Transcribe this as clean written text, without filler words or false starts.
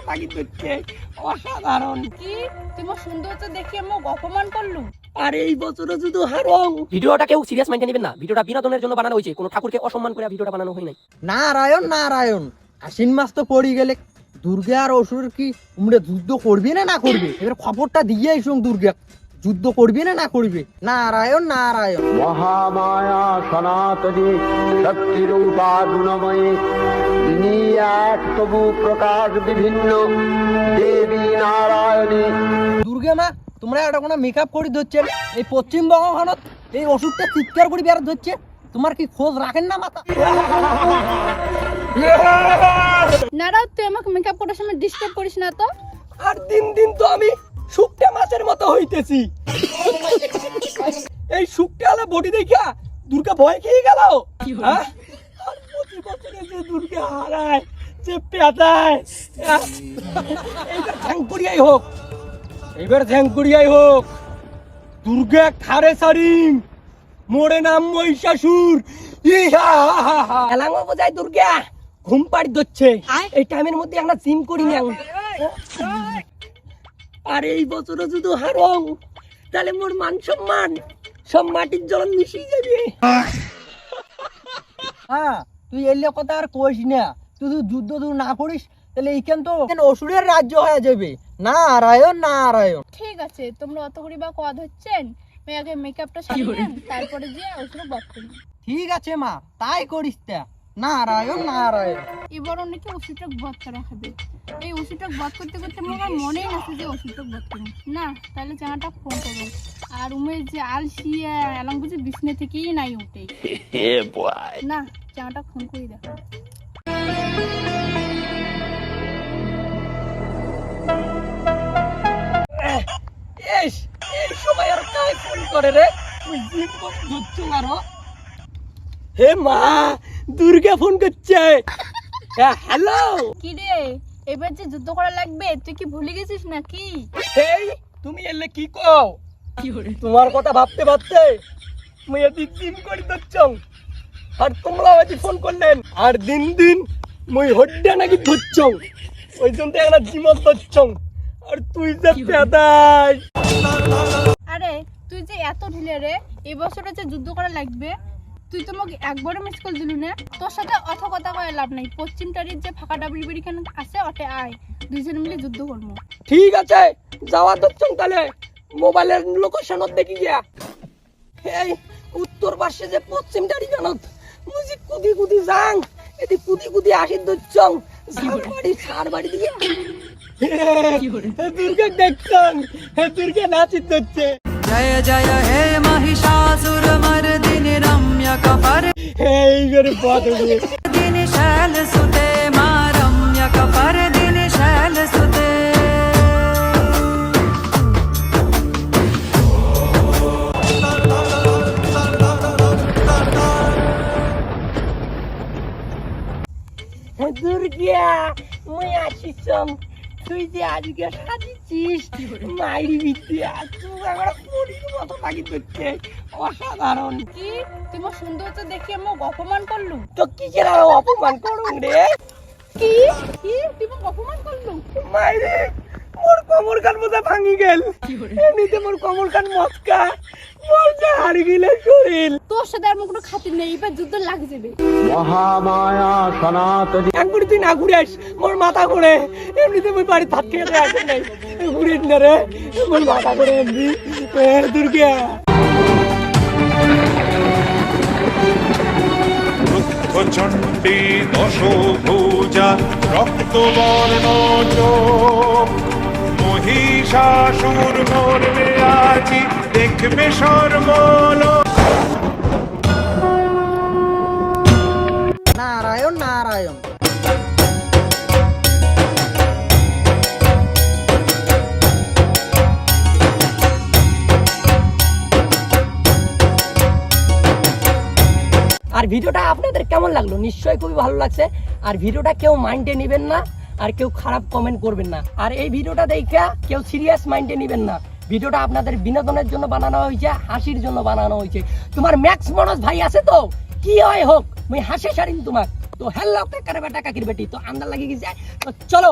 তাগিদ হচ্ছে অসাধারণ। কি তোমার সৌন্দর্য দেখে আমি অপমান করলু? আর এই বছরও শুধু হারং। ভিডিওটা কেউ সিরিয়াস মাইন্ডে নেবেন না, ভিডিওটা বিনোদনের জন্য বানানো হয়েছে, কোনো ঠাকুরকে অসম্মান করে ভিডিওটা বানানো হয় নাই। নারায়ণ নারায়ণ, আশ্বিন মাস তো পড়ে গেলে দুর্গে আর অসুর কি উমরে যুদ্ধ করবি না করবে? এবার খবরটা দিয়ে আইসুন, দুর্গে যুদ্ধ করবি না করবে? নারায়ণ নারায়ণ। মহামায়া সনাতনী শক্তিরূপা গুণময়ী, তিনি এক তবু প্রকাশ বিভিন্ন দেবী নারায়ণী। দুর্গে মা, তোমরা একটা কোনো মেকআপ করে ধরছেন, এই পশ্চিমবঙ্গখানত এই ওষুধটা চিৎকার করে বেড়া ধরছে, তোমার কি খোঁজ রাখেন না মাথা? নারা, তুই আমাকে মেকআপ করার সময় ডিস্টার্ব করিস না তো। আর দিন দিন তো আমি শুকটা মাছের মতো হইতেছি। এই শুকটা আলা বডি দেখা দুর্গা ভয় খেয়ে গেল। হ্যাঁ? আর প্রতি বছরে যে দুর্গা হারায়, যে পেতায়, এইবার ঝ্যাংকুড়িয়াই হোক, এইবার ঝ্যাংকুড়িয়াই হোক। দুর্গা খারে সারিম, মোড়ে নাম মহিষাসুর। এলাঙ্গো বোঝায় দুর্গা ঘুম পাড়ি ধরছে, এই টাইমের মধ্যে একটা জিম করি না। আর এই বছরও শুধু হারং, তাহলে মোর মান সম্মান সব মাটির জল মিশিয়ে যাবে। হ্যাঁ, তুই এলে কথা আর কইস না, তুই যদি যুদ্ধ না করিস তাহলে এইখান তো অসুরের রাজ্য হয়ে যাবে। নারায়ণ নারায়ণ। ঠিক আছে, তোমরা অত করে বা কথা হচ্ছেন, আমি আগে মেকআপটা সারি নেন, তারপরে যে ওষুধ বাদ করি। ঠিক আছে মা, তাই করিস তা। নারায়ণ নারায়ণ। এবার অনেকে ওষুধটা বধ করা হবে। এই ওষুধটা বধ করতে করতে আমার মনেই আছে যে ওষুধটা বধ করবো না, তাহলে জানাটা ফোন করবো। আর উমের যে আলসিয়া এলাম বুঝে বিছনে থেকেই নাই উঠে না, জানাটা ফোন করে দেখো। এই সময় আর কাই ফোন করে রে? তুই জিম ধরছো আরো। হে মা, দুর্গা ফোন করছে। হ্যালো। কি রে, এবার যে যুদ্ধ করা লাগবে তুই কি ভুলে গেছিস নাকি? এই তুমি এলে কি কও? তোমার কথা ভাবতে ভাবতে মুই এদি জিম করে ধরছং, আর তোমরা এদি ফোন করলেন। আর দিন দিন মুই হড্ডা নাকি ধরছং, ওই জন্য তো একটা জিমত ধরছং। আর তুই যে পেদাই। আরে তুই যে এত ঢিলে রে, এবছরে যে যুদ্ধ করা লাগবে তুই তো আমাকে একবারও মিস কল দিলু না। তোর সাথে অত কথা কয়ে লাভ নাই, পশ্চিম টারির যে ফাঁকা ডাবলি বেড়ি খান আছে ওটে আয়, দুইজন মিলে যুদ্ধ করবো। ঠিক আছে, যাওয়া ধরছং, তাহলে মোবাইলের লোকেশনত দেখি গিয়া। এই উত্তর পাশে যে পশ্চিম টারি জানত, মুজি কুদি কুদি যাং, এদি কুদি কুদি আসি ধরছং, ঝাড় বাড়ি ছাড় বাড়ি দিয়ে। দুর্গা দেখছং, দুর্গা নাচি ধরছে। জয় জয় হে মহিষাসুর মর্দিনী রম্য কপর এই করে বদলে দিনী শৈল সুতে মা রম্য কপর দিনী শৈল সুতে। দুর্গা মুই আসিছং, তুই যে আজকে সাজিছিস মাইরি বিদ্যা, তুই আমার পরীর মতো লাগি ধরছে অসাধারণ। কি তোমার সৌন্দর্য দেখে আমি অপমান করলু? তো কিসের আর অপমান করুন রে? কি কি তুমি অপমান করলু? মাইরে মোর কোমর কান মতো ভাঙি গেল, এমনিতে মোর কোমর কান মস্কা, মোর যে হারি গেলে শরীর। তোর সাথে আর কোনো খাতির নেই, এবার যুদ্ধ লাগ যাবে। মহামায়া সনাতনী। একবারে তুই না ঘুরে আস, মোর মাথা ঘুরে। এমনিতে মুই বাড়ি থাকতে আসে নাই, ঘুরিস না রে, মোর মাথা ঘুরে এমনি। দুর্গা চণ্ডী দশভুজা রক্তবর্ণ চোখ, মহিষাসুর মরবে আজি দেখবে সর্বলোক। নারায়ণ নারায়ণ। আর ভিডিওটা আপনাদের কেমন লাগলো? নিশ্চয়ই খুবই ভালো লাগছে। আর ভিডিওটা কেউ মাইন্ডে নেবেন না, আর কেউ খারাপ কমেন্ট করবেন না। আর এই ভিডিওটা দেখে কেউ সিরিয়াস মাইন্ডে নেবেন না। ভিডিওটা আপনাদের বিনোদনের জন্য বানানো হয়েছে, হাসির জন্য বানানো হয়েছে। তোমার ম্যাক্স মনোজ ভাই আছে তো, কি হয় হোক, মুই হাসি সারিম তোমার। তো হ্যালো কাকার বেটা কাকির বেটি, তো আন্দার লাগি গেছে। তো চলো।